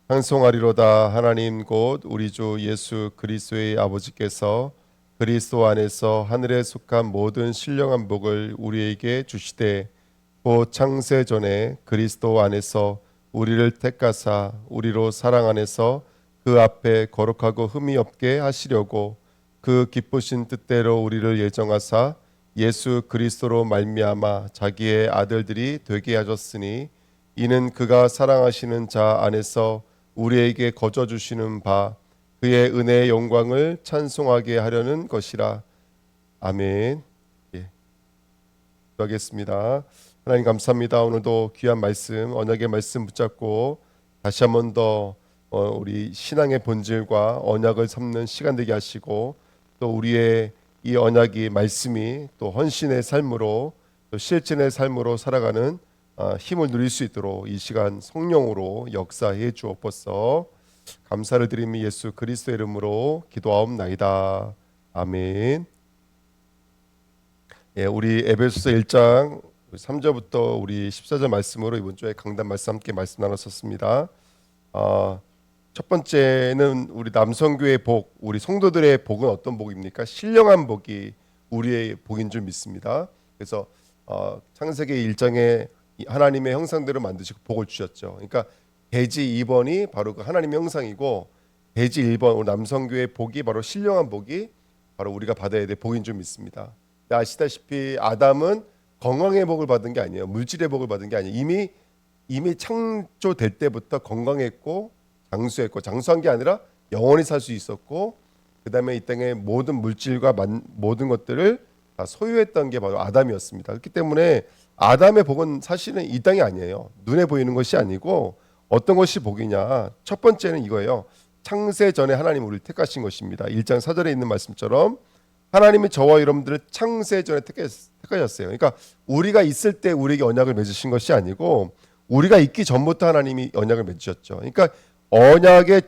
찬송하리로다. 하나님 곧 우리 주 예수 그리스도의 아버지께서 그리스도 안에서 하늘에 속한 모든 신령한 복을 우리에게 주시되 곧 창세 전에 그리스도 안에서 우리를 택하사 우리로 사랑 안에서 그 앞에 거룩하고 흠이 없게 하시려고 그 기쁘신 뜻대로 우리를 예정하사 예수 그리스도로 말미암아 자기의 아들들이 되게 하셨으니 이는 그가 사랑하시는 자 안에서 우리에게 거저 주시는 바 그의 은혜의 영광을 찬송하게 하려는 것이라. 아멘. 예, 기도하겠습니다. 하나님 감사합니다. 오늘도 귀한 말씀, 언약의 말씀 붙잡고 다시 한 번 더 우리 신앙의 본질과 언약을 삼는 시간 되게 하시고, 또 우리의 이 언약이 말씀이 또 헌신의 삶으로 또 실천의 삶으로 살아가는 힘을 누릴 수 있도록 이 시간 성령으로 역사해 주옵소서. 감사를 드리며 예수 그리스도 이름으로 기도하옵나이다. 아멘. 예, 우리 에베소서 1장 3절부터 우리 14절 말씀으로 이번 주에 강단 말씀 함께 말씀 나눴었습니다. 첫 번째는 우리 남성교회 복, 우리 성도들의 복은 어떤 복입니까? 신령한 복이 우리의 복인 줄 믿습니다. 그래서 창세기 1장에 하나님의 형상대로 만드시고 복을 주셨죠. 그러니까 대지 2번이 바로 그 하나님의 형상이고, 대지 1번 우리 남성교회 복이 바로 신령한 복이 바로 우리가 받아야 될 복인 줄 믿습니다. 아시다시피 아담은 건강의 복을 받은 게 아니에요. 물질의 복을 받은 게 아니에요. 이미 창조될 때부터 건강했고 장수한 게 아니라 영원히 살 수 있었고, 그 다음에 이 땅의 모든 물질과 모든 것들을 다 소유했던 게 바로 아담이었습니다. 그렇기 때문에 아담의 복은 사실은 이 땅이 아니에요. 눈에 보이는 것이 아니고 어떤 것이 복이냐. 첫 번째는 이거예요. 창세 전에 하나님 우리를 택하신 것입니다. 1장 4절에 있는 말씀처럼 하나님이 저와 여러분들을 창세 전에 택하셨어요. 그러니까 우리가 있을 때 우리에게 언약을 맺으신 것이 아니고 우리가 있기 전부터 하나님이 언약을 맺으셨죠. 그러니까 언약의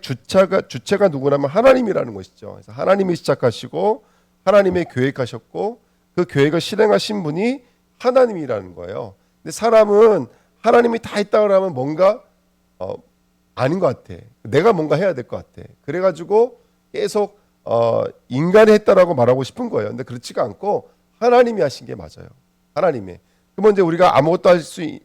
주체가 누구냐면 하나님이라는 것이죠. 그래서 하나님이 시작하시고 하나님이 계획하셨고 그 계획을 실행하신 분이 하나님이라는 거예요. 근데 사람은 하나님이 다 했다고 하면 뭔가 아닌 것 같아. 내가 뭔가 해야 될 것 같아. 그래가지고 계속 인간이 했다라고 말하고 싶은 거예요. 근데 그렇지가 않고 하나님이 하신 게 맞아요. 하나님이. 그러면 이제 우리가 아무것도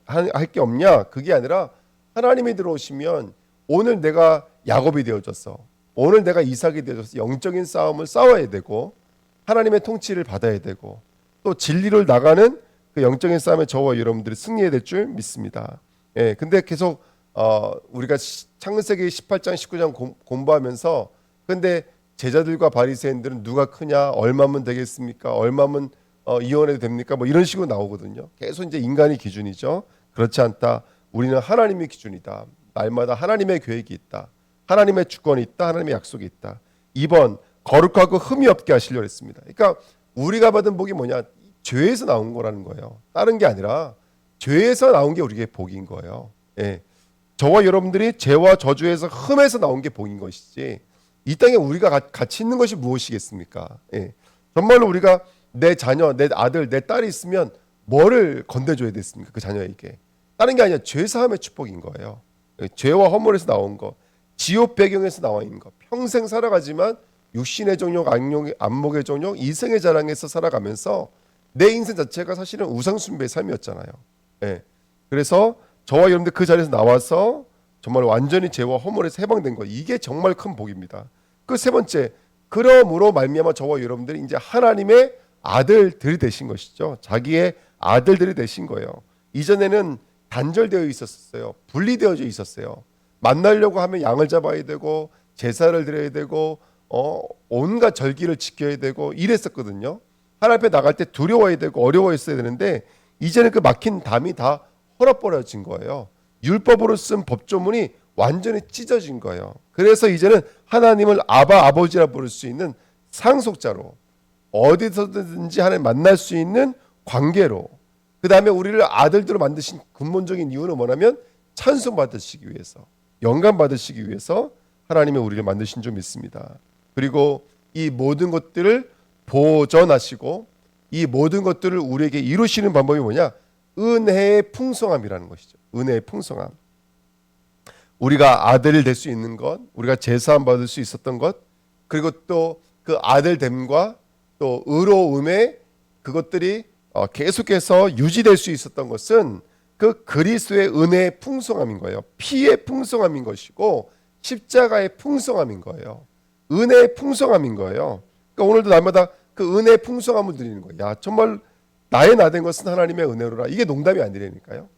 할 게 없냐? 그게 아니라 하나님이 들어오시면 오늘 내가 야곱이 되어졌어. 오늘 내가 이삭이 되어졌어. 영적인 싸움을 싸워야 되고 하나님의 통치를 받아야 되고 또 진리를 나가는 그 영적인 싸움에 저와 여러분들이 승리해야 될 줄 믿습니다. 예, 근데 계속 우리가 창세기 18장 19장 공부하면서 근데 제자들과 바리새인들은 누가 크냐, 얼마면 되겠습니까? 얼마면 이혼해도 됩니까? 뭐 이런 식으로 나오거든요. 계속 이제 인간이 기준이죠. 그렇지 않다. 우리는 하나님의 기준이다. 날마다 하나님의 계획이 있다. 하나님의 주권이 있다. 하나님의 약속이 있다. 2번 거룩하고 흠이 없게 하시려고 했습니다. 그러니까 우리가 받은 복이 뭐냐? 죄에서 나온 거라는 거예요. 다른 게 아니라 죄에서 나온 게 우리에게 복인 거예요. 예. 저와 여러분들이 죄와 저주에서 흠에서 나온 게 복인 것이지 이 땅에 우리가 같이 있는 것이 무엇이겠습니까? 예. 정말로 우리가 내 자녀, 내 아들, 내 딸이 있으면 뭐를 건네줘야 됐습니까? 그 자녀에게. 다른 게 아니라 죄사함의 축복인 거예요. 죄와 허물에서 나온 거, 지옥 배경에서 나와 있는 거, 평생 살아가지만 육신의 정욕, 안목의 정욕, 이생의 자랑에서 살아가면서 내 인생 자체가 사실은 우상숭배의 삶이었잖아요. 예. 그래서 저와 여러분들 그 자리에서 나와서 정말 완전히 죄와 허물에서 해방된 거, 이게 정말 큰 복입니다. 그 세 번째, 그러므로 말미암아 저와 여러분들이 이제 하나님의 아들들이 되신 것이죠. 자기의 아들들이 되신 거예요. 이전에는 단절되어 있었어요. 분리되어져 있었어요. 만나려고 하면 양을 잡아야 되고 제사를 드려야 되고 온갖 절기를 지켜야 되고 이랬었거든요. 하나님 앞에 나갈 때 두려워야 되고 어려워했어야 되는데 이제는 그 막힌 담이 다 헐어버려진 거예요. 율법으로 쓴 법조문이 완전히 찢어진 거예요. 그래서 이제는 하나님을 아버지라 부를 수 있는 상속자로 어디서든지 하나님 만날 수 있는 관계로, 그 다음에 우리를 아들들로 만드신 근본적인 이유는 뭐냐면 찬송 받으시기 위해서, 영감 받으시기 위해서 하나님이 우리를 만드신 줄 믿습니다. 그리고 이 모든 것들을 보전하시고 이 모든 것들을 우리에게 이루시는 방법이 뭐냐? 은혜의 풍성함이라는 것이죠. 은혜의 풍성함. 우리가 아들이 될 수 있는 것, 우리가 제사함 받을 수 있었던 것, 그리고 또 그 아들됨과 또 의로움에 그것들이 계속해서 유지될 수 있었던 것은 그 그리스도의 은혜의 풍성함인 거예요. 피의 풍성함인 것이고 십자가의 풍성함인 거예요. 은혜의 풍성함인 거예요. 그러니까 오늘도 날마다 그 은혜의 풍성함을 드리는 거예요. 야, 정말 나의 나 된 것은 하나님의 은혜로라. 이게 농담이 아니라니까요.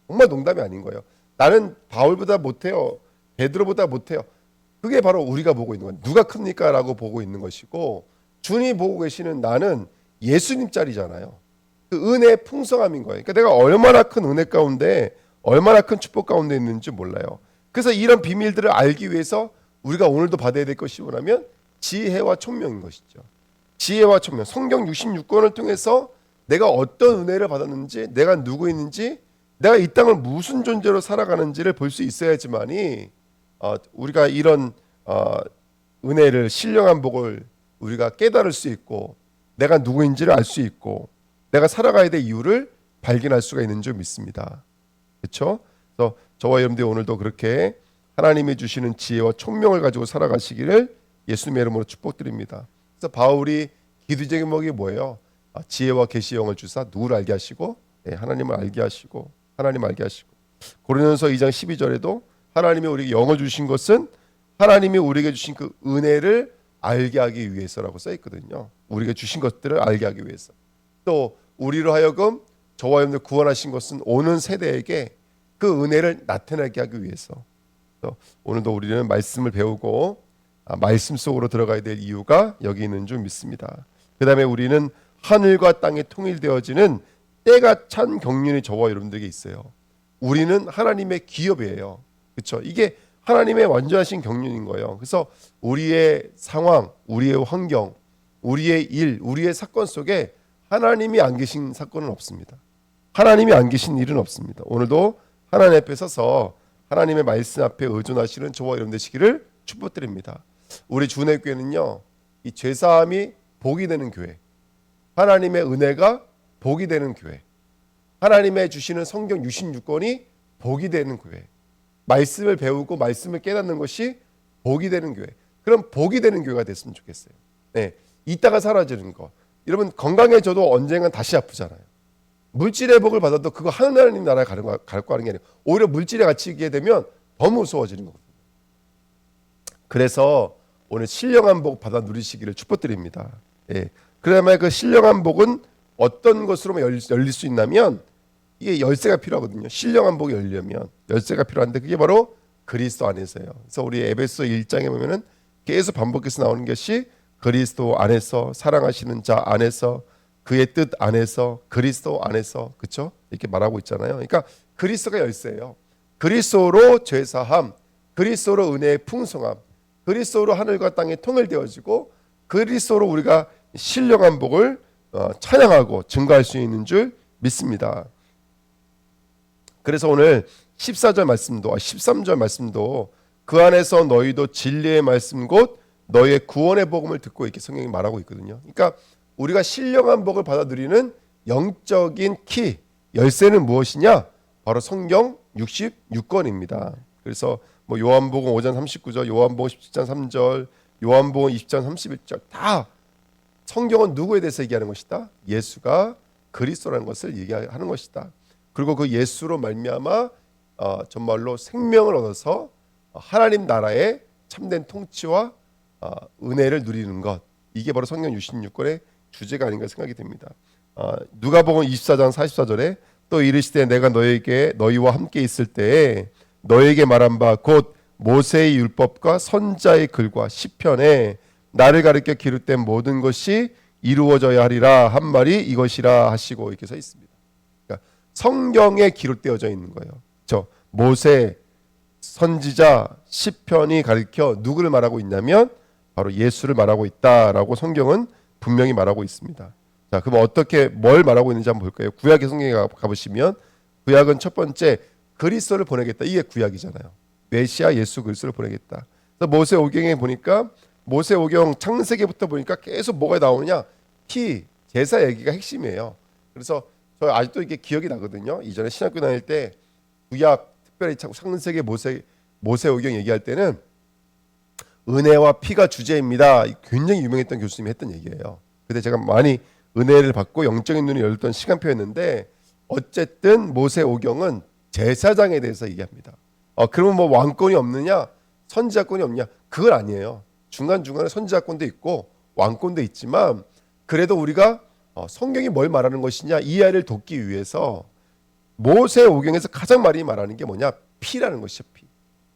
정말 농담이 아닌 거예요. 나는 바울보다 못해요. 베드로보다 못해요. 그게 바로 우리가 보고 있는 거예요. 누가 큽니까? 라고 보고 있는 것이고 주님이 보고 계시는 나는 예수님 짤이잖아요. 그 은혜의 풍성함인 거예요. 그러니까 내가 얼마나 큰 은혜 가운데 얼마나 큰 축복 가운데 있는지 몰라요. 그래서 이런 비밀들을 알기 위해서 우리가 오늘도 받아야 될 것이 뭐냐면 지혜와 총명인 것이죠. 지혜와 총명. 성경 66권을 통해서 내가 어떤 은혜를 받았는지, 내가 누구인지, 내가 이 땅을 무슨 존재로 살아가는지를 볼 수 있어야지만이 우리가 이런 은혜를 신령한 복을 우리가 깨달을 수 있고 내가 누구인지를 알 수 있고 내가 살아가야 될 이유를 발견할 수가 있는 줄 믿습니다. 그렇죠? 그래서 저와 여러분들이 오늘도 그렇게 하나님이 주시는 지혜와 총명을 가지고 살아가시기를 예수님의 이름으로 축복드립니다. 그래서 바울이 기도 제목이 뭐예요? 지혜와 계시의 영을 주사 누구를 알게 하시고 하나님을 알게 하시고 하나님을 알게 하시고 고린도전서 2장 12절에도 하나님이 우리에게 영을 주신 것은 하나님이 우리에게 주신 그 은혜를 알게 하기 위해서라고 써 있거든요. 우리에게 주신 것들을 알게 하기 위해서. 또 우리로 하여금 저와 여러분들 구원하신 것은 오는 세대에게 그 은혜를 나타나게 하기 위해서. 그래서 오늘도 우리는 말씀을 배우고 말씀 속으로 들어가야 될 이유가 여기 있는 줄 믿습니다. 그 다음에 우리는 하늘과 땅이 통일되어지는 때가 찬 경륜이 저와 여러분들에게 있어요. 우리는 하나님의 기업이에요. 그렇죠? 이게 하나님의 완전하신 경륜인 거예요. 그래서 우리의 상황, 우리의 환경, 우리의 일, 우리의 사건 속에 하나님이 안 계신 사건은 없습니다. 하나님이 안 계신 일은 없습니다. 오늘도 하나님 앞에 서서 하나님의 말씀 앞에 의존하시는 저와 여러분 되시기를 축복드립니다. 우리 주내교회는요, 이 죄사함이 복이 되는 교회, 하나님의 은혜가 복이 되는 교회, 하나님의 주시는 성경 66권이 복이 되는 교회, 말씀을 배우고 말씀을 깨닫는 것이 복이 되는 교회. 그럼 복이 되는 교회가 됐으면 좋겠어요. 네, 이따가 사라지는 거. 여러분 건강해져도 언젠간 다시 아프잖아요. 물질의 복을 받아도 그거 하나님 나라에 갈 거 하는 게 아니에요. 오히려 물질에 갇히게 되면 더 무서워지는 거거든요. 그래서 오늘 신령한 복 받아 누리시기를 축복드립니다. 예. 그다음에 그 신령한 복은 어떤 것으로만 열릴 수 있냐면 이게 열쇠가 필요하거든요. 신령한 복이 열려면 열쇠가 필요한데 그게 바로 그리스도 안에서요. 그래서 우리 에베소 1장에 보면은 계속 반복해서 나오는 것이 그리스도 안에서 사랑하시는 자 안에서 그의 뜻 안에서 그리스도 안에서 그렇죠? 이렇게 말하고 있잖아요. 그러니까 그리스도가 열쇠예요. 그리스도로 죄사함, 그리스도로 은혜의 풍성함, 그리스도로 하늘과 땅이 통일되어지고 그리스도로 우리가 신령한 복을 찬양하고 증거할 수 있는 줄 믿습니다. 그래서 오늘 14절 말씀도 13절 말씀도 그 안에서 너희도 진리의 말씀 곧 너희의 구원의 복음을 듣고 이렇게 성경이 말하고 있거든요. 그러니까 우리가 신령한 복을 받아들이는 영적인 키, 열쇠는 무엇이냐? 바로 성경 66권입니다. 그래서 뭐 요한복음 5장 39절, 요한복음 17장 3절, 요한복음 20장 31절 다 성경은 누구에 대해서 얘기하는 것이다? 예수가 그리스도라는 것을 얘기하는 것이다. 그리고 그 예수로 말미암아 정말로 생명을 얻어서 하나님 나라의 참된 통치와 은혜를 누리는 것, 이게 바로 성경 66권의 주제가 아닌가 생각이 됩니다. 누가복음 24장 44절에 또 이르시되 내가 너희와 함께 있을 때에 너희에게 말한 바 곧 모세의 율법과 선자의 글과 시편에 나를 가르쳐 기록된 모든 것이 이루어져야 하리라 한 말이 이것이라 하시고 이렇게 써 있습니다. 그러니까 성경에 기록되어져 있는 거예요. 저 모세, 선지자, 시편이 가르쳐 누구를 말하고 있냐면 바로 예수를 말하고 있다라고 성경은 분명히 말하고 있습니다. 자, 그럼 어떻게 뭘 말하고 있는지 한번 볼까요? 구약의 성경에 가보시면 구약은 첫 번째 그리스도를 보내겠다. 이게 구약이잖아요. 메시아 예수 그리스도를 보내겠다. 그래서 모세 오경에 보니까 모세 오경 창세기부터 보니까 계속 뭐가 나오느냐? 제사 얘기가 핵심이에요. 그래서 저 아직도 이게 기억이 나거든요. 이전에 신학교 다닐 때 구약 특별히 창세기 모세 모세오경 얘기할 때는 은혜와 피가 주제입니다. 굉장히 유명했던 교수님이 했던 얘기예요. 근데 제가 많이 은혜를 받고 영적인 눈이 열렸던 시간표였는데 어쨌든 모세오경은 제사장에 대해서 얘기합니다. 그러면 뭐 왕권이 없느냐, 선지자권이 없냐? 그건 아니에요. 중간중간에 선지자권도 있고 왕권도 있지만 그래도 우리가 성경이 뭘 말하는 것이냐 이해를 돕기 위해서 모세오경에서 가장 많이 말하는 게 뭐냐? 피라는 것이죠. 피.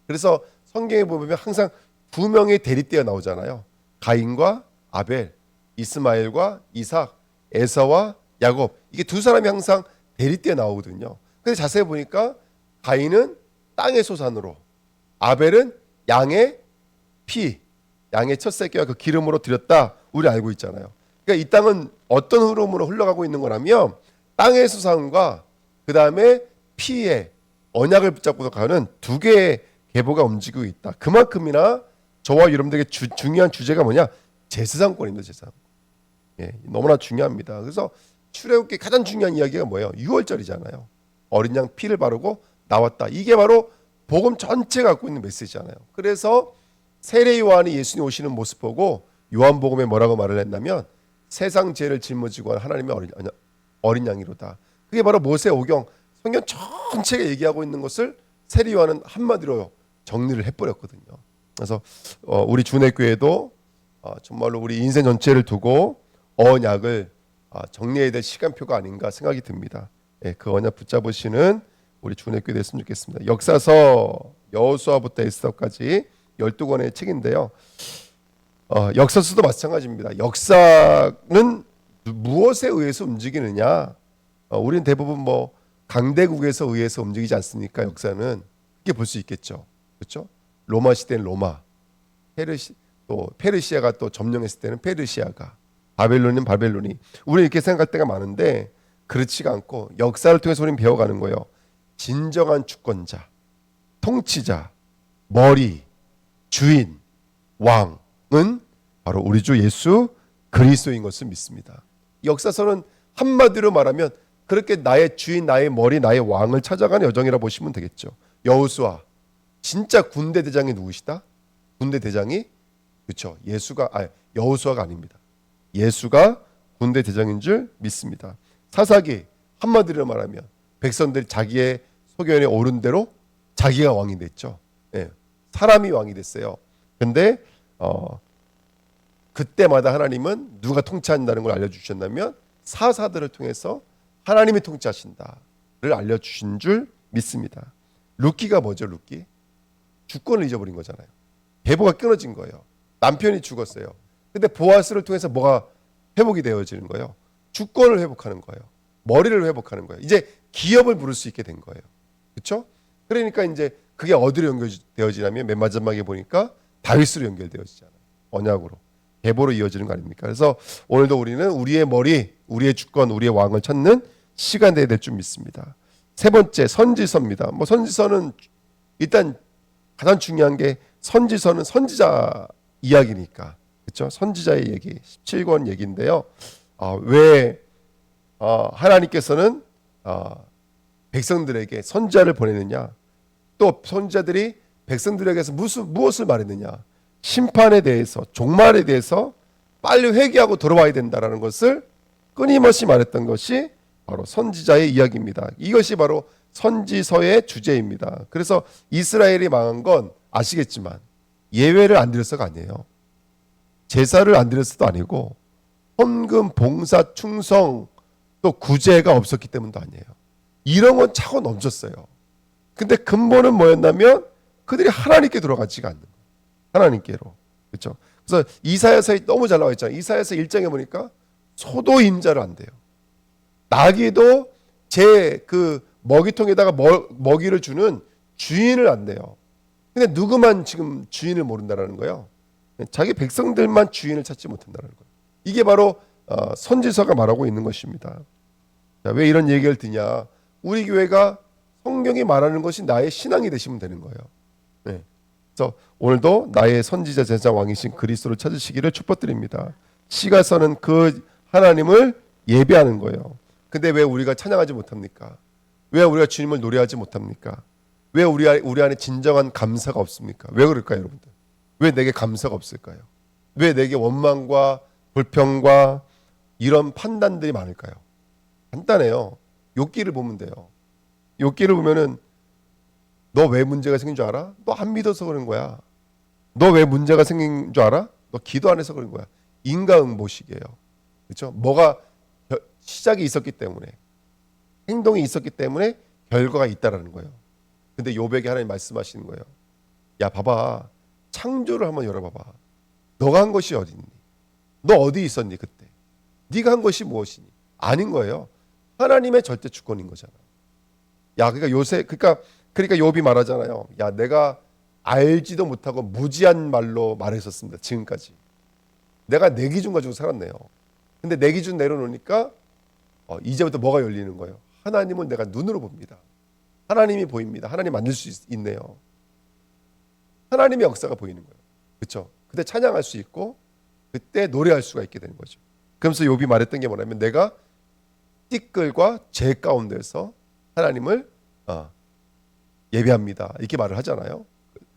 그래서 성경에 보면 항상 두 명의 대립대가 나오잖아요. 가인과 아벨, 이스마엘과 이삭, 에서와 야곱. 이게 두 사람이 항상 대립대에 나오거든요. 근데 자세히 보니까 가인은 땅의 소산으로, 아벨은 양의 피, 양의 첫 새끼와 그 기름으로 드렸다. 우리 알고 있잖아요. 그러니까 이 땅은 어떤 흐름으로 흘러가고 있는 거라면 땅의 소산과 그 다음에 피의 언약을 붙잡고 가는 두 개의 계보가 움직이고 있다. 그만큼이나 저와 여러분들에게 중요한 주제가 뭐냐? 제사장권입니다. 제사장. 예, 너무나 중요합니다. 그래서 출애굽기 가장 중요한 이야기가 뭐예요? 유월절이잖아요. 어린 양 피를 바르고 나왔다. 이게 바로 복음 전체가 갖고 있는 메시지잖아요. 그래서 세례 요한이 예수님 오시는 모습 보고 요한복음에 뭐라고 말을 했냐면 세상 죄를 짊어지고 하나님의 어린 양이로다. 그게 바로 모세오경 성경 전체가 얘기하고 있는 것을 세례 요한은 한마디로 정리를 해버렸거든요. 그래서 우리 준회교회도 정말로 우리 인생 전체를 두고 언약을 정리해야 될 시간표가 아닌가 생각이 듭니다. 예, 그 언약 붙잡으시는 우리 준회교회 됐으면 좋겠습니다. 역사서 여호수아부터 에스더까지 12권의 책인데요. 역사서도 마찬가지입니다. 역사는 무엇에 의해서 움직이느냐? 우리는 대부분 뭐 강대국에서 의해서 움직이지 않습니까? 역사는 그게 볼 수 있겠죠. 그렇죠? 로마 시대는 로마, 또 페르시아가 또 점령했을 때는 페르시아가, 바벨론은 바벨론이. 우리 이렇게 생각할 때가 많은데 그렇지가 않고 역사를 통해서 우리는 배워가는 거예요. 진정한 주권자, 통치자, 머리, 주인, 왕은 바로 우리 주 예수 그리스도인 것을 믿습니다. 역사서는 한마디로 말하면 그렇게 나의 주인, 나의 머리, 나의 왕을 찾아가는 여정이라 보시면 되겠죠. 여호수아, 진짜 군대 대장이 누구시다? 군대 대장이 그렇죠. 여호수아가 아닙니다. 예수가 군대 대장인 줄 믿습니다. 사사기, 한마디로 말하면 백성들 자기의 소견에 오른 대로 자기가 왕이 됐죠. 예, 사람이 왕이 됐어요. 근데 그때마다 하나님은 누가 통치한다는 걸 알려주셨냐면 사사들을 통해서 하나님이 통치하신다를 알려주신 줄 믿습니다. 룻기가 뭐죠? 룻기? 주권을 잊어버린 거잖아요. 계보가 끊어진 거예요. 남편이 죽었어요. 근데 보아스를 통해서 뭐가 회복이 되어지는 거예요? 주권을 회복하는 거예요. 머리를 회복하는 거예요. 이제 기업을 부를 수 있게 된 거예요. 그렇죠? 그러니까 이제 그게 어디로 연결되어지냐면 맨 마지막에 보니까 다윗으로 연결되어지잖아요. 언약으로. 계보로 이어지는 거 아닙니까? 그래서 오늘도 우리는 우리의 머리, 우리의 주권, 우리의 왕을 찾는 시간 되어야 될 줄 믿습니다. 세 번째, 선지서입니다. 선지서는 일단 가장 중요한 게 선지서는 선지자 이야기니까. 그렇죠? 선지자의 얘기, 17권 얘기인데요. 왜 하나님께서는 백성들에게 선지자를 보내느냐? 또 선지자들이 백성들에게서 무엇을 말했느냐? 심판에 대해서, 종말에 대해서 빨리 회개하고 돌아와야 된다라는 것을 끊임없이 말했던 것이 바로 선지자의 이야기입니다. 이것이 바로 선지서의 주제입니다. 그래서 이스라엘이 망한 건 아시겠지만 예외를 안 드려서가 아니에요. 제사를 안 드렸어도 아니고 헌금, 봉사, 충성, 또 구제가 없었기 때문도 아니에요. 이런 건 차고 넘쳤어요. 근데 근본은 뭐였냐면 그들이 하나님께 돌아가지가 않는 거예요. 하나님께로. 그렇죠? 그래서 이사야서에 너무 잘 나와 있잖아요. 이사야서 1장에 보니까 소도 임자를 안 돼요. 나귀도 제 그 먹이통에다가 먹이를 주는 주인을 안 돼요. 근데 누구만 지금 주인을 모른다라는 거예요. 자기 백성들만 주인을 찾지 못한다는 거예요. 이게 바로 선지서가 말하고 있는 것입니다. 자, 왜 이런 얘기를 드냐? 우리 교회가 성경이 말하는 것이 나의 신앙이 되시면 되는 거예요. 네. 그래서 오늘도 나의 선지자 제사 왕이신 그리스도를 찾으시기를 축복드립니다. 시가서는 그 하나님을 예배하는 거예요. 근데 왜 우리가 찬양하지 못합니까? 왜 우리가 주님을 노래하지 못합니까? 왜 우리 안에 진정한 감사가 없습니까? 왜 그럴까요, 여러분들? 왜 내게 감사가 없을까요? 왜 내게 원망과 불평과 이런 판단들이 많을까요? 간단해요. 욥기를 보면 돼요. 욥기를 보면은 너 왜 문제가 생긴 줄 알아? 너 안 믿어서 그런 거야. 너 왜 문제가 생긴 줄 알아? 너 기도 안 해서 그런 거야. 인과응보식이에요. 그렇죠? 뭐가 시작이 있었기 때문에, 행동이 있었기 때문에 결과가 있다라는 거예요. 근데 욥에게 하나님 말씀하시는 거예요. 야, 봐봐. 창조를 한번 열어봐봐. 너가 한 것이 어디 있니? 너 어디 있었니 그때? 네가 한 것이 무엇이니? 아닌 거예요. 하나님의 절대 주권인 거잖아. 야, 그러니까 욥이 말하잖아요. 야, 내가 알지도 못하고 무지한 말로 말했었습니다. 지금까지. 내가 내 기준 가지고 살았네요. 근데 내 기준 내려놓으니까 이제부터 뭐가 열리는 거예요? 하나님을 내가 눈으로 봅니다. 하나님이 보입니다. 하나님 만들 수 있네요. 하나님의 역사가 보이는 거예요. 그렇죠? 그때 찬양할 수 있고 그때 노래할 수가 있게 되는 거죠. 그러면서 욥이 말했던 게 뭐냐면 내가 띠끌과 죄 가운데서 하나님을 예배합니다. 이렇게 말을 하잖아요.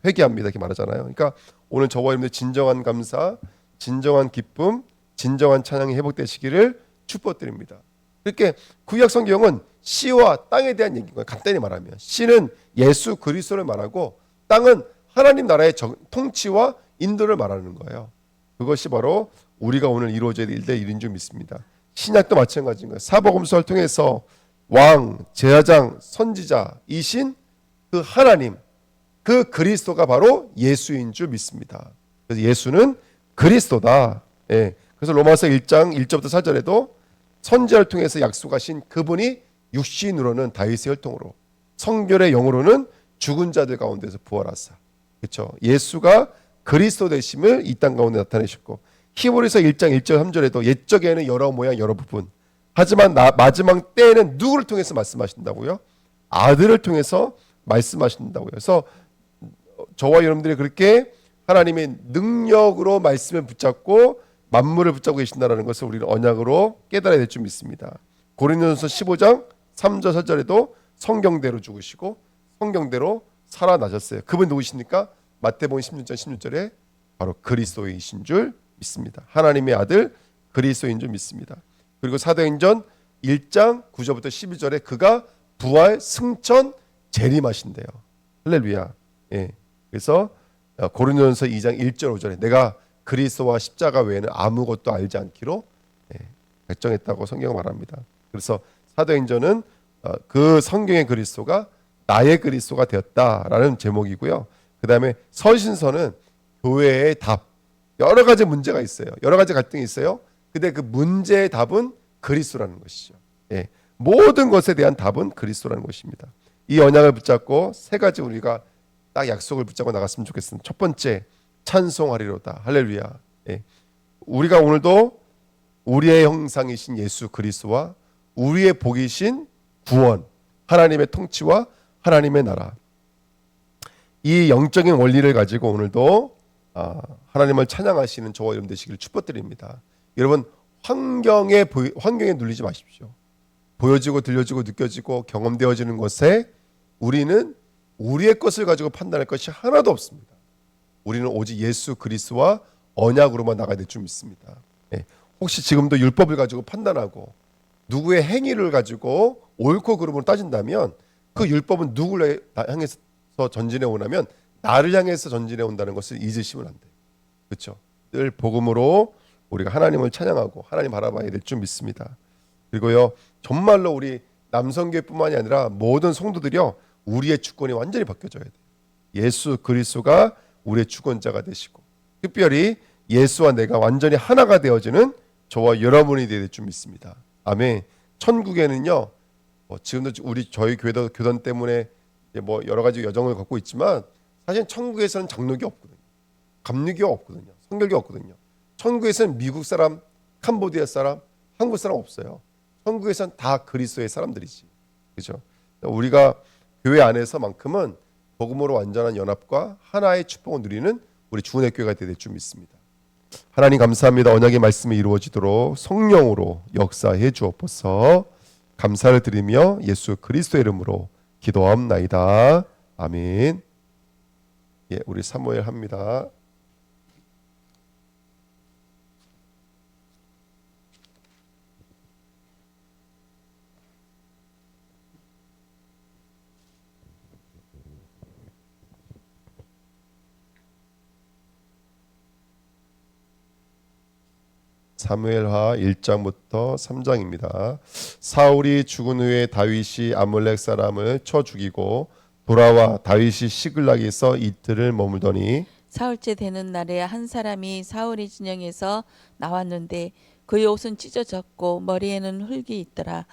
회개합니다. 이렇게 말하잖아요. 그러니까 오늘 저와 여러분들 진정한 감사, 진정한 기쁨, 진정한 찬양이 회복되시기를 축복드립니다. 그렇게 구약 성경은 씨와 땅에 대한 얘기인 거예요. 간단히 말하면 씨는 예수 그리스도를 말하고 땅은 하나님 나라의 통치와 인도를 말하는 거예요. 그것이 바로 우리가 오늘 이루어져야 될 일인 줄 믿습니다. 신약도 마찬가지인 거예요. 사복음서를 통해서 왕, 제사장, 선지자이신 그 하나님, 그 그리스도가 바로 예수인 줄 믿습니다. 그래서 예수는 그리스도다. 예. 그래서 로마서 1장 1절부터 4절에도 선지자를 통해서 약속하신 그분이 육신으로는 다윗의 혈통으로, 성결의 영으로는 죽은 자들 가운데서 부활하사. 그렇죠? 예수가 그리스도 되심을 이 땅 가운데 나타내셨고, 히브리서 1장 1절 3절에도 옛적에는 여러 모양 여러 부분, 하지만 마지막 때에는 누구를 통해서 말씀하신다고요? 아들을 통해서 말씀하신다고요. 그래서 저와 여러분들이 그렇게 하나님의 능력으로 말씀을 붙잡고 만물을 붙잡고 계신다는 것을 우리는 언약으로 깨달아야 될 줄 믿습니다. 고린도전서 15장 3절 4절에도 성경대로 죽으시고 성경대로 살아나셨어요. 그분 누구십니까? 마태복음 16장 16절에 바로 그리스도이신 줄 믿습니다. 하나님의 아들 그리스도인 줄 믿습니다. 그리고 사도행전 1장 9절부터 12절에 그가 부활 승천 재림하신대요. 할렐루야. 예. 그래서 고린도전서 2장 1절 5절에 내가 그리스도와 십자가 외에는 아무것도 알지 않기로 결정했다고 성경은 말합니다. 그래서 사도행전은 그 성경의 그리스도가 나의 그리스도가 되었다라는 제목이고요. 그 다음에 서신서는 교회의 답. 여러 가지 문제가 있어요. 여러 가지 갈등이 있어요. 근데 그 문제의 답은 그리스도라는 것이죠. 예. 모든 것에 대한 답은 그리스도라는 것입니다. 이 언약을 붙잡고 세 가지 우리가 딱 약속을 붙잡고 나갔으면 좋겠습니다. 첫 번째, 찬송하리로다. 할렐루야. 예. 우리가 오늘도 우리의 형상이신 예수 그리스도와 우리의 복이신 구원, 하나님의 통치와 하나님의 나라, 이 영적인 원리를 가지고 오늘도 하나님을 찬양하시는 저와 여러분 되시기를 축복드립니다. 여러분 환경에 눌리지 마십시오. 보여지고 들려지고 느껴지고 경험되어지는 것에 우리는 우리의 것을 가지고 판단할 것이 하나도 없습니다. 우리는 오직 예수 그리스도와 언약으로만 나가야 될 줄 믿습니다. 예. 혹시 지금도 율법을 가지고 판단하고 누구의 행위를 가지고 옳고 그름으로 따진다면 그 율법은 누구를 향해서 전진해 오냐면 나를 향해서 전진해 온다는 것을 잊으시면 안 돼요. 그렇죠? 늘 복음으로 우리가 하나님을 찬양하고 하나님 바라봐야 될 줄 믿습니다. 그리고요 정말로 우리 남성교회뿐만이 아니라 모든 성도들이요 우리의 주권이 완전히 바뀌어져야 돼요. 예수 그리스도가 우리의 주권자가 되시고 특별히 예수와 내가 완전히 하나가 되어지는 저와 여러분이 되야 될 줄 믿습니다. 아멘. 천국에는요 지금도 저희 교회도 교단 때문에 뭐 여러 가지 여정을 갖고 있지만 사실 천국에서는 장로교 없거든요. 감리교 없거든요. 성결교 없거든요. 천국에서는 미국 사람, 캄보디아 사람, 한국 사람 없어요. 천국에서는 다 그리스도의 사람들이지. 그렇죠? 우리가 교회 안에서만큼은 복음으로 완전한 연합과 하나의 축복을 누리는 우리 주은혜 교회가 되야 될 줄 믿습니다. 하나님 감사합니다. 언약의 말씀이 이루어지도록 성령으로 역사해 주옵소서. 감사를 드리며 예수 그리스도의 이름으로 기도함나이다. 아멘. 예, 우리 사무엘 합니다. 사무엘하 1장부터 3장입니다. 사울이 죽은 후에 다윗이 아말렉 사람을 쳐 죽이고 돌아와 다윗이 시글락에서 이틀을 머물더니 사흘째 되는 날에 한 사람이 사울의 진영에서 나왔는데 그의 옷은 찢어졌고 머리에는 흙이 있더라.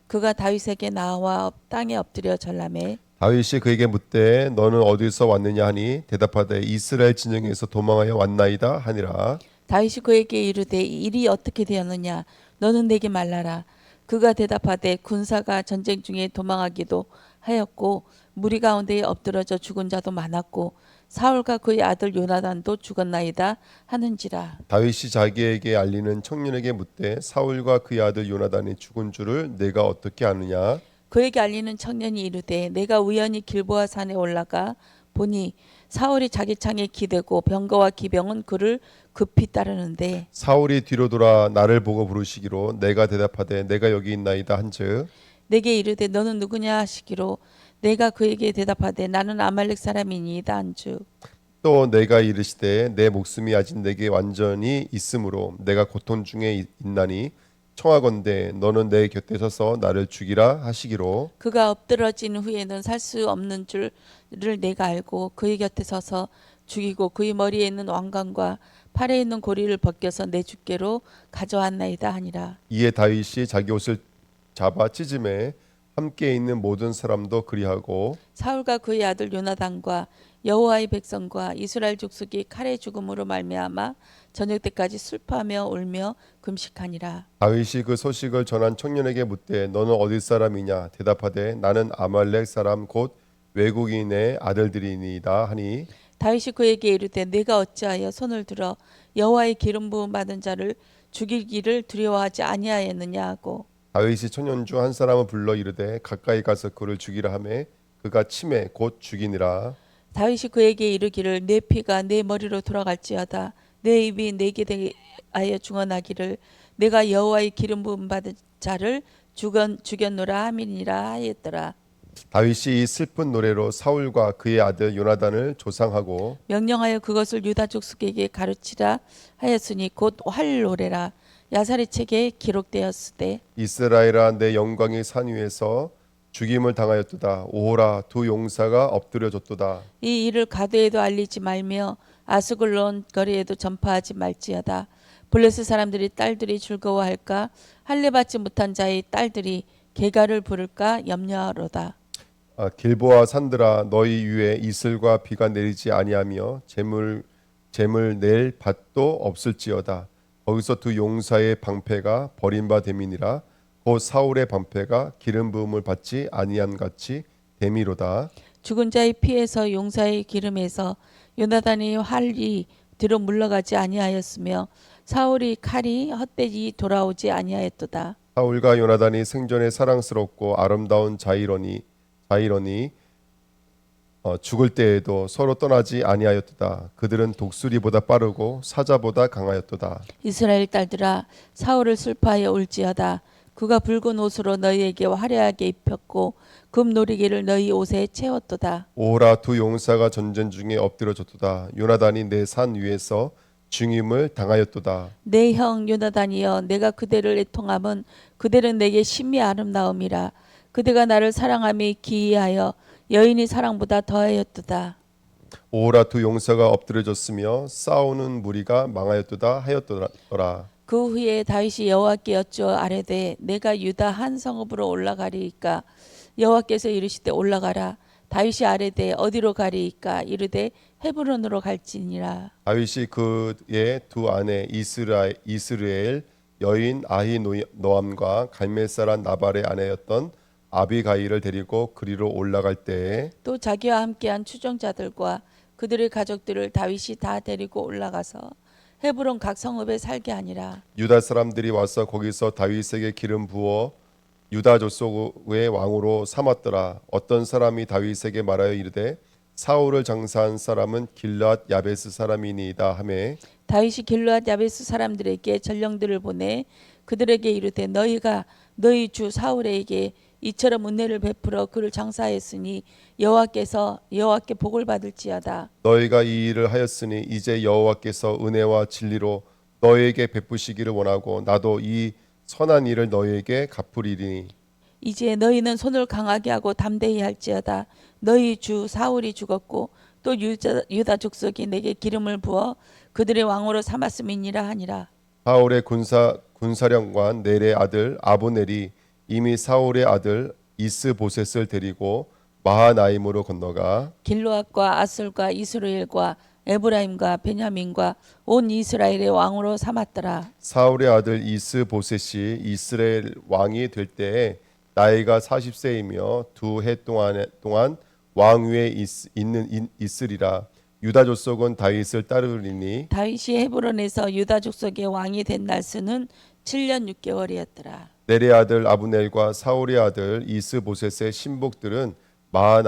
그가 다윗에게 나와 땅에 엎드려 절라매 다윗이 그에게 묻되 너는 어디서 왔느냐 하니 대답하되 이스라엘 진영에서 도망하여 왔나이다 하니라. 다윗이 그에게 이르되 일이 어떻게 되었느냐 너는 내게 말하라. 그가 대답하되 군사가 전쟁 중에 도망하기도 하였고 무리 가운데에 엎드러져 죽은 자도 많았고 사울과 그의 아들 요나단도 죽었나이다 하는지라. 다윗이 자기에게 알리는 청년에게 묻되 사울과 그의 아들 요나단이 죽은 줄을 내가 어떻게 아느냐. 그에게 알리는 청년이 이르되 내가 우연히 길보아 산에 올라가 보니 사울이 자기 창에 기대고 병거와 기병은 그를 급히 따르는데 사울이 뒤로 돌아 나를 보고 부르시기로 내가 대답하되 내가 여기 있나이다 한즉 내게 이르되 너는 누구냐 하시기로 내가 그에게 대답하되 나는 아말렉 사람이니이다 한즉 또 내가 이르시되 내 목숨이 아직 내게 완전히 있으므로 내가 고통 중에 있나니 청하건대 너는 내 곁에 서서 나를 죽이라 하시기로 그가 엎드러진 후에는 살 수 없는 줄을 내가 알고 그의 곁에 서서 죽이고 그의 머리에 있는 왕관과 팔에 있는 고리를 벗겨서 내 주께로 가져왔나이다 하니라. 이에 다윗이 자기 옷을 잡아 찢음에 함께 있는 모든 사람도 그리하고 사울과 그의 아들 요나단과 여호와의 백성과 이스라엘 족속이 칼의 죽음으로 말미암아 저녁 때까지 슬퍼하며 울며 금식하니라. 다윗이 그 소식을 전한 청년에게 묻되 너는 어디 사람이냐 대답하되 나는 아말렉 사람 곧 외국인의 아들들이니이다 하니 다윗이 그에게 이르되 내가 어찌하여 손을 들어 여호와의 기름 부음 받은 자를 죽이기를 두려워하지 아니하였느냐 하고 다윗이 청년 중 한 사람을 불러 이르되 가까이 가서 그를 죽이라 하매 그가 치매 곧 죽이니라. 다윗이 그에게 이르기를 내 피가 내 머리로 돌아갈지어다 내 입이 내게 대하여 중언하기를 내가 여호와의 기름 부음 받은 자를 죽였노라 함이니라 하였더라. 다윗이 이 슬픈 노래로 사울과 그의 아들 요나단을 조상하고 명령하여 그것을 유다 족속에게 가르치라 하였으니 곧 활노래라. 야살의 책에 기록되었으되 이스라엘아 내 영광이 산 위에서 죽임을 당하였도다. 오호라 두 용사가 엎드려졌도다. 이 일을 가드에도 알리지 말며 아스글론 거리에도 전파하지 말지어다. 블레셋 사람들이 딸들이 즐거워할까 할례 받지 못한 자의 딸들이 개가를 부를까 염려하로다. 길보아 산들아 너희 위에 이슬과 비가 내리지 아니하며 재물 낼 밭도 없을지어다. 거기서 두 용사의 방패가 버린 바 됨이니라. 곧 사울의 방패가 기름 부음을 받지 아니함 같이 됨이로다. 죽은 자의 피에서 용사의 기름에서 요나단의 활이 뒤로 물러가지 아니하였으며 사울이 칼이 헛되이 돌아오지 아니하였도다. 사울과 요나단이 생전에 사랑스럽고 아름다운 자이러니 죽을 때에도 서로 떠나지 아니하였도다. 그들은 독수리보다 빠르고 사자보다 강하였도다. 이스라엘 딸들아 사울을 슬퍼하여 울지어다. 그가 붉은 옷으로 너희에게 화려하게 입혔고 금노리개를 너희 옷에 채웠도다. 오호라 두 용사가 전쟁 중에 엎드려졌도다. 요나단이 내 산 위에서 중임을 당하였도다. 내 형 요나단이여 내가 그대를 애통함은 그대는 내게 심히 아름다움이라. 그대가 나를 사랑함이 기이하여 여인이 사랑보다 더하였도다. 오호라 두 용사가 엎드려졌으며 싸우는 무리가 망하였도다 하였더라. 그 후에 다윗이 여호와께 여쭈어 아뢰되 내가 유다 한 성읍으로 올라가리이까. 여호와께서 이르시되 올라가라. 다윗이 아뢰되 어디로 가리이까. 이르되 헤브론으로 갈지니라. 다윗이 그의 두 아내 이스라엘 여인 아히노암과 갈멜 사람 나발의 아내였던 아비가일을 데리고 그리로 올라갈 때에 또 자기와 함께한 추종자들과 그들의 가족들을 다윗이 다 데리고 올라가서 헤브론 각 성읍에 살게 하니라. 유다 사람들이 와서 거기서 다윗에게 기름 부어 유다 족속의 왕으로 삼았더라. 어떤 사람이 다윗에게 말하여 이르되 사울을 장사한 사람은 길앗 야베스 사람이니이다 하매 다윗이 길르앗 야베스 사람들에게 전령들을 보내 그들에게 이르되 너희가 너희 주 사울에게 이처럼 은혜를 베풀어 그를 장사하였으니 여호와께 복을 받을지어다. 너희가 이 일을 하였으니 이제 여호와께서 은혜와 진리로 너희에게 베푸시기를 원하고 나도 이 선한 일을 너희에게 갚으리니 이제 너희는 손을 강하게 하고 담대히 할지어다. 너희 주 사울이 죽었고 또 유다 족속이 내게 기름을 부어 그들의 왕으로 삼았음이니라 하니라. 사울의 군사령관 넬의 아들 아브넬이 이미 사울의 아들 이스보셋을 데리고 마하나임으로 건너가 길르앗과 아술과 이스라엘과 에브라임과 베냐민과 온 이스라엘의 왕으로 삼았더라. 사울의 아들 이스보셋이 이스라엘 왕이 될 때에 나이가 40세이며 두 해 동안 왕위에 있으리라. 유다 족속은 다윗을 따르리니 다윗이 헤브론에서 유다 족속의 왕이 된 날수는 7년 6개월이었더라. 넬의 아들 아브넬과 사울의 아들 이스보셋의 신복들은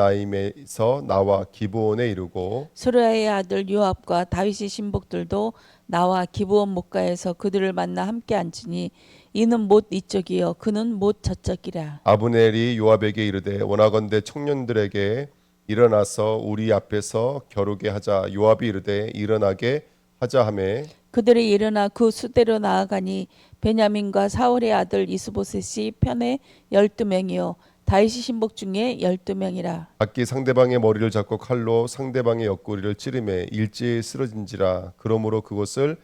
마하나임에서 나와 기브온에 이르고 수르야의 아들 요압과 다윗의 신복들도 나와 기브온 목가에서 그들을 만나 함께 앉으니 이는 못 이쪽이요 그는 못 저쪽이라. 아브넬이 요압에게 이르되 원하건대 청년들에게 일어나서 우리 앞에서 겨루게 하자. 요압이 이르되 일어나게 하자 하매 그들이 일어나 그 수대로 나아가니 베냐민과 사울의 아들 이스보셋이 편에 12명이요 다윗의 신복 중에 12명이라. 각기 상대방의 머리를 잡고 칼로 상대방의 옆구리를 찌르매 일제히 쓰러진지라. 그러므로 그곳을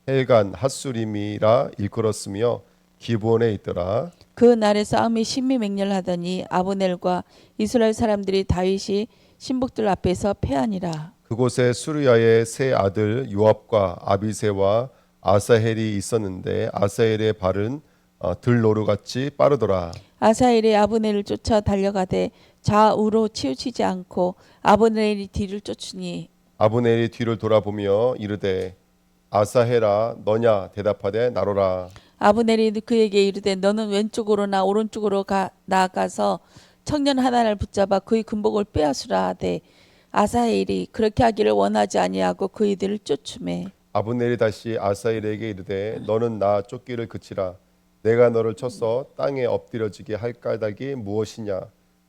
헬간 핫수림이라 일컬었으며 기브온에 있더라. 그 날에 싸움이 심히 맹렬하더니 아브넬과 이스라엘 사람들이 다윗이 신복들 앞에서 패하니라. 그곳에 수르야의 세 아들 요압과 아비새와 아사헬이 있었는데 아사헬의 발은 들노루같이 빠르더라. 아사엘이 아브넬을 쫓아 달려가되 좌우로 치우치지 않고 아브넬이 뒤를 쫓으니 아브넬이 뒤를 돌아보며 이르되 아사헬아 너냐 대답하되 나로라. 아브넬이 그에게 이르되 너는 왼쪽으로나 오른쪽으로 나아가서 청년 하나를 붙잡아 그의 군복을 빼앗으라 하되 아사엘이 그렇게 하기를 원하지 아니하고 그이들을 쫓으매 아브넬이 다시 아사헬에게 이르되 너는 나 쫓기를 그치라. 내가 너를 쳐서 땅에 엎드려지게 할 까닭이 무엇이냐.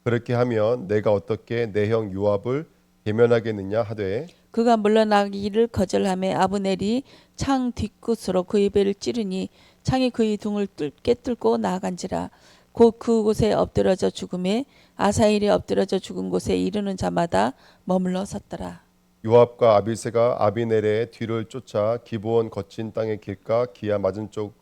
그렇게 하면 내가 어떻게 내 형 요압을 대면하겠느냐 하되 그가 물러나기를 거절하며 아브넬이 창 뒷끝으로 그의 배를 찌르니 창이 그의 등을 깨뚫고 나아간지라. 곧 그곳에 엎드러져 죽음에 아사엘이 엎드러져 죽은 곳에 이르는 자마다 머물러 섰더라. 요압과 아비새가 아비넬의 뒤를 쫓아 기브온 거친 땅의 길가 기아 맞은 쪽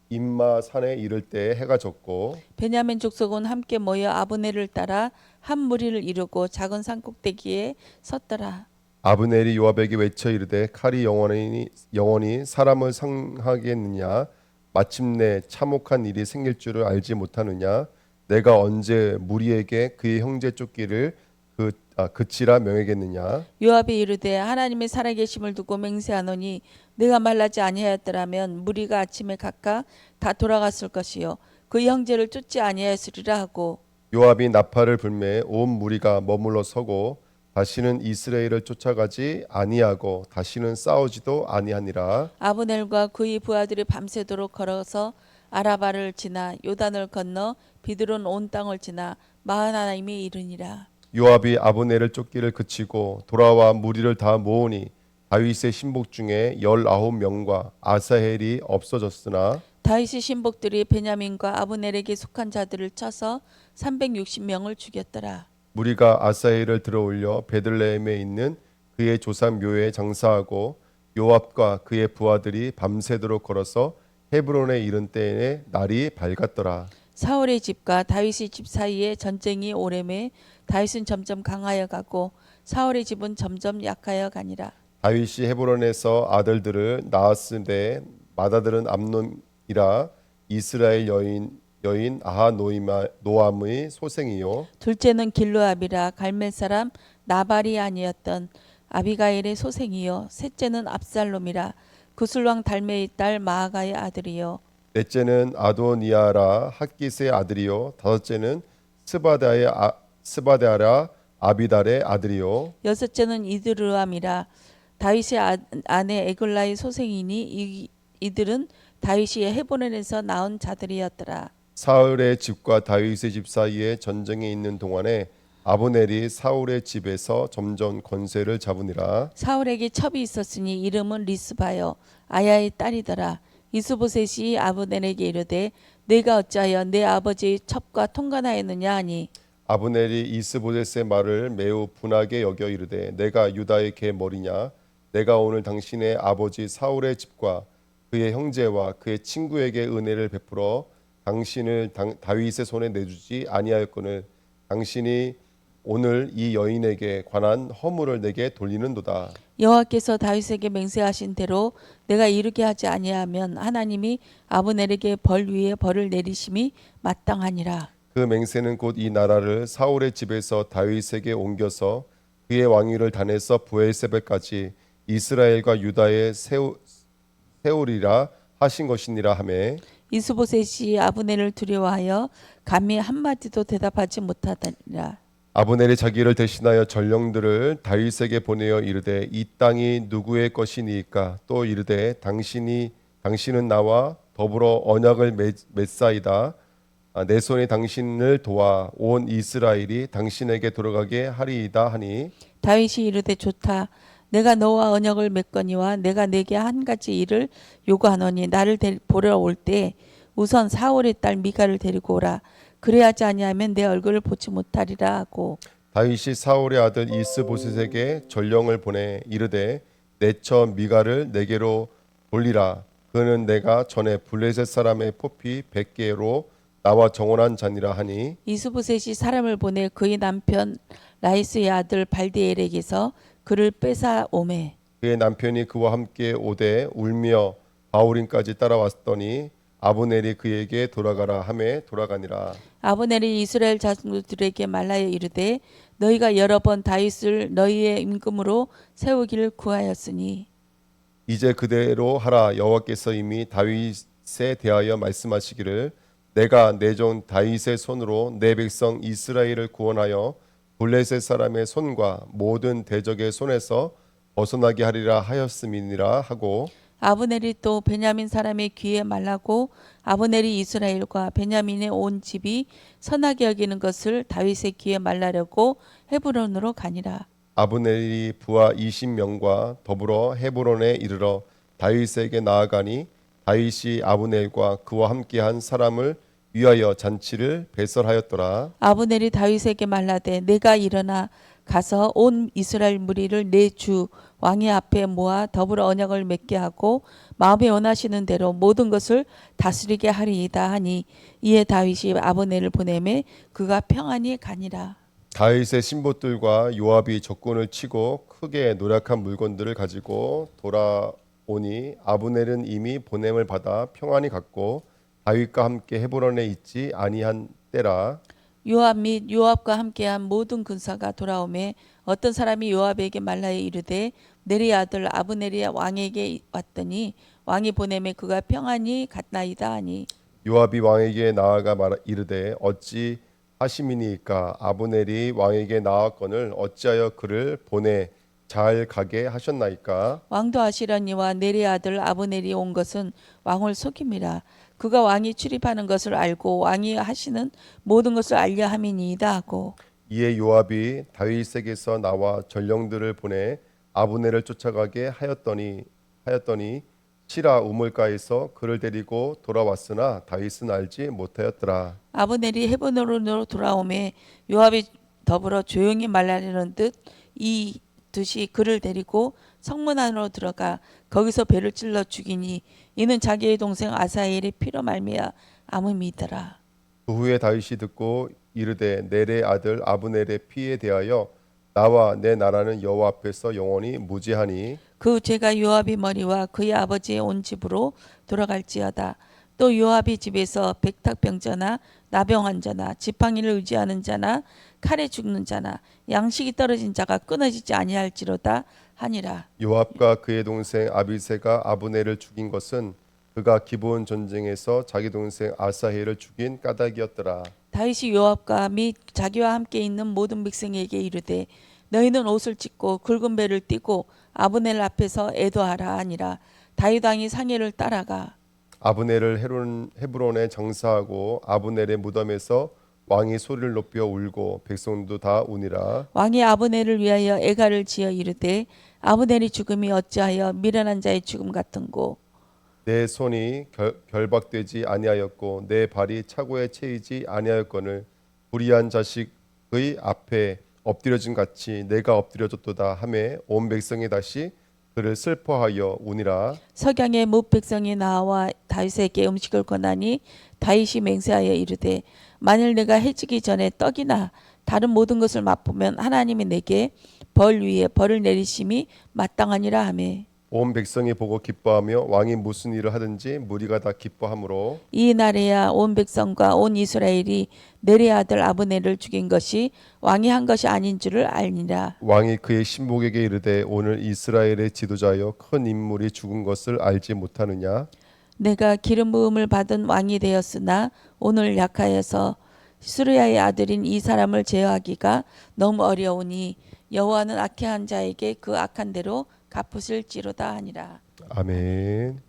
임마 산에 이를 때 해가 졌고 베냐민 족속은 함께 모여 아브넬을 따라 한 무리를 이루고 작은 산 꼭대기에 섰더라. 아브넬이 요압에게 외쳐 이르되 칼이 영원히 사람을 상하겠느냐. 마침내 참혹한 일이 생길 줄을 알지 못하느냐. 내가 언제 무리에게 그의 형제 쫓기를 그치라 명하겠느냐. 요압이 이르되 하나님의 살아계심을 두고 맹세하노니 내가 말하지 아니하였더라면 무리가 아침에 각각 다 돌아갔을 것이요 그 형제를 쫓지 아니하였으리라 하고 요압이 나팔을 불매 온 무리가 머물러 서고 다시는 이스라엘을 쫓아가지 아니하고 다시는 싸우지도 아니하니라. 아브넬과 그의 부하들이 밤새도록 걸어서 아라바를 지나 요단을 건너 비드론 온 땅을 지나 마하나임에 이르니라. 요압이 아브넬을 쫓기를 그치고 돌아와 무리를 다 모으니 다윗의 신복 중에 19명과 아사헬이 없어졌으나 다윗의 신복들이 베냐민과 아브넬에게 속한 자들을 쳐서 360명을 죽였더라. 무리가 아사헬을 들어올려 베들레헴에 있는 그의 조상 묘에 장사하고 요압과 그의 부하들이 밤새도록 걸어서 헤브론에 이른 때에 날이 밝았더라. 사울의 집과 다윗의 집 사이에 전쟁이 오래매 다윗은 점점 강하여 가고 사울의 집은 점점 약하여 가니라. 다윗이 헤브론에서 아들들을 낳았으되 맏아들은 암논이라 이스라엘 여인 아하노암의 소생이요 둘째는 길르압이라 갈멜 사람 나발이 아니었던 아비가일의 소생이요 셋째는 압살롬이라 구슬왕 달메의 딸 마아가의 아들이요 넷째는 아도니아라 핫깃의 아들이요 다섯째는 스바데아라 아비달의 아들이요 여섯째는 이드르암이라 다윗의 아내 에글라의 소생이니 이들은 다윗이 헤브론에서 낳은 자들이었더라. 사울의 집과 다윗의 집 사이에 전쟁이 있는 동안에 아브넬이 사울의 집에서 점점 권세를 잡으니라. 사울에게 첩이 있었으니 이름은 리스바요 아야의 딸이더라. 이스보셋이 아브넬에게 이르되 내가 어찌하여 내 아버지의 첩과 통관하였느냐 하니 아브넬이 이스보셋의 말을 매우 분하게 여겨 이르되 내가 유다의 개 머리냐 내가 오늘 당신의 아버지 사울의 집과 그의 형제와 그의 친구에게 은혜를 베풀어 당신을 다윗의 손에 내주지 아니하였거늘 당신이 오늘 이 여인에게 관한 허물을 내게 돌리는도다. 여호와께서 다윗에게 맹세하신 대로 내가 이르게 하지 아니하면 하나님이 아브넬에게 벌 위에 벌을 내리심이 마땅하니라. 그 맹세는 곧 이 나라를 사울의 집에서 다윗에게 옮겨서 그의 왕위를 단에서 부엘세바까지 이스라엘과 유다에 세우리라 하신 것이니라 하매 이스보셋이 아브넬을 두려워하여 감히 한마디도 대답하지 못하더니라. 아브넬이 자기를 대신하여 전령들을 다윗에게 보내어 이르되 이 땅이 누구의 것이니까 또 이르되 당신은 나와 더불어 언약을 맺사이다. 내 손이 당신을 도와 온 이스라엘이 당신에게 돌아가게 하리이다 하니 다윗이 이르되 좋다. 내가 너와 언약을 맺거니와 내가 내게 한 가지 일을 요구하노니 나를 보러 올 때 우선 사울의 딸 미가를 데리고 오라. 그래야지 아니하면 내 얼굴을 보지 못하리라 하고 다윗이 사울의 아들 이스보셋에게 전령을 보내 이르되 내 처 미가를 내게로 돌리라. 그는 내가 전에 블레셋 사람의 포피 100개로 나와 정원한 자니라 하니 이스보셋이 사람을 보내 그의 남편 라이스의 아들 발디엘에게서 그를 뺏어 오매 그의 남편이 그와 함께 오되 울며 바울임까지 따라왔더니 아브넬이 그에게 돌아가라 하매 돌아가니라. 아브넬이 이스라엘 자손들에게 말하여 이르되 너희가 여러 번 다윗을 너희의 임금으로 세우기를 구하였으니 이제 그대로 하라. 여호와께서 이미 다윗에 대하여 말씀하시기를 내가 내 종 다윗의 손으로 내 백성 이스라엘을 구원하여 블레셋 사람의 손과 모든 대적의 손에서 벗어나게 하리라 하였음이니라 하고 아브넬이 또 베냐민 사람의 귀에 말하고 아브넬이 이스라엘과 베냐민의 온 집이 선하게 여기는 것을 다윗의 귀에 말하려고 헤브론으로 가니라. 아브넬이 부하 20명과 더불어 헤브론에 이르러 다윗에게 나아가니 다윗이 아브넬과 그와 함께한 사람을 위하여 잔치를 배설하였더라. 아브넬이 다윗에게 말하되 내가 일어나 가서 온 이스라엘 무리를 내 주 왕의 앞에 모아 더불어 언약을 맺게 하고 마음에 원하시는 대로 모든 것을 다스리게 하리이다 하니 이에 다윗이 아브넬을 보내매 그가 평안히 가니라. 다윗의 신복들과 요압이 적군을 치고 크게 노력한 물건들을 가지고 돌아오니 아브넬은 이미 보냄을 받아 평안히 갔고 다윗과 함께 헤브론에 있지 아니한 때라. 요압 및 요압과 함께한 모든 군사가 돌아오매 어떤 사람이 요압에게 말하여 이르되 네리의 아들 아브넬이 왕에게 왔더니 왕이 보내매 그가 평안히 갔나이다 하니 요압이 왕에게 나아가 이르되 어찌 하심이니까 아브넬이 왕에게 나왔거늘 어찌하여 그를 보내 잘 가게 하셨나이까. 왕도 아시려니와 네리의 아들 아브넬이 온 것은 왕을 속임이라. 그가 왕이 출입하는 것을 알고 왕이 하시는 모든 것을 알려 함이니이다 하고 이에 요압이 다윗에게서 나와 전령들을 보내 아브넬을 쫓아가게 하였더니 시라 우물가에서 그를 데리고 돌아왔으나 다윗은 알지 못하였더라. 아브넬이 헤브론으로 돌아오매 요압이 더불어 조용히 말하려는 듯 이 듯이 그를 데리고 성문 안으로 들어가 거기서 배를 찔러 죽이니 이는 자기의 동생 아사엘의 피로 말미암음이더라. 그 후에 다윗이 듣고 이르되 넬의 아들 아브넬의 피에 대하여 나와 내 나라는 여호와 앞에서 영원히 무죄하니 그 죄가 요압의 머리와 그의 아버지의 온 집으로 돌아갈지어다. 또 요압의 집에서 백탁병자나 나병 환자나 지팡이를 의지하는 자나 칼에 죽는 자나 양식이 떨어진 자가 끊어지지 아니할지로다 하니라. 요압과 그의 동생 아비새가 아브넬을 죽인 것은 그가 기브온 전쟁에서 자기 동생 아사헬을 죽인 까닭이었더라. 다윗이 요압과 및 자기와 함께 있는 모든 백성에게 이르되 너희는 옷을 찢고 굵은 배를 띠고 아브넬 앞에서 애도하라 하니라. 다윗 왕이 상해를 따라가 아브넬을 헤브론에 장사하고 아브넬의 무덤에서 왕이 소리를 높여 울고 백성도 다 우니라. 왕이 아브넬을 위하여 애가를 지어 이르되 아브넬이 죽음이 어찌하여 미련한 자의 죽음 같은고 내 손이 결박되지 아니하였고 내 발이 차고에 채이지 아니하였거늘 불의한 자식의 앞에 엎드려진 같이 내가 엎드려졌도다 하매 온 백성이 다시 그를 슬퍼하여 우니라. 석양에 뭇 백성이 나와 다윗에게 음식을 권하니 다윗이 맹세하여 이르되 만일 내가 해지기 전에 떡이나 다른 모든 것을 맛보면 하나님이 내게 벌 위에 벌을 내리심이 마땅하니라 하매 온 백성이 보고 기뻐하며 왕이 무슨 일을 하든지 무리가 다 기뻐하므로 이 날에야 온 백성과 온 이스라엘이 내레의 아들 아브넬을 죽인 것이 왕이 한 것이 아닌 줄을 알니라. 왕이 그의 신복에게 이르되 오늘 이스라엘의 지도자여 큰 인물이 죽은 것을 알지 못하느냐. 내가 기름 부음을 받은 왕이 되었으나 오늘 약하여서 수르야의 아들인 이 사람을 제어하기가 너무 어려우니 여호와는 악한 자에게 그 악한 대로 갚으실지로다 하니라. 아멘.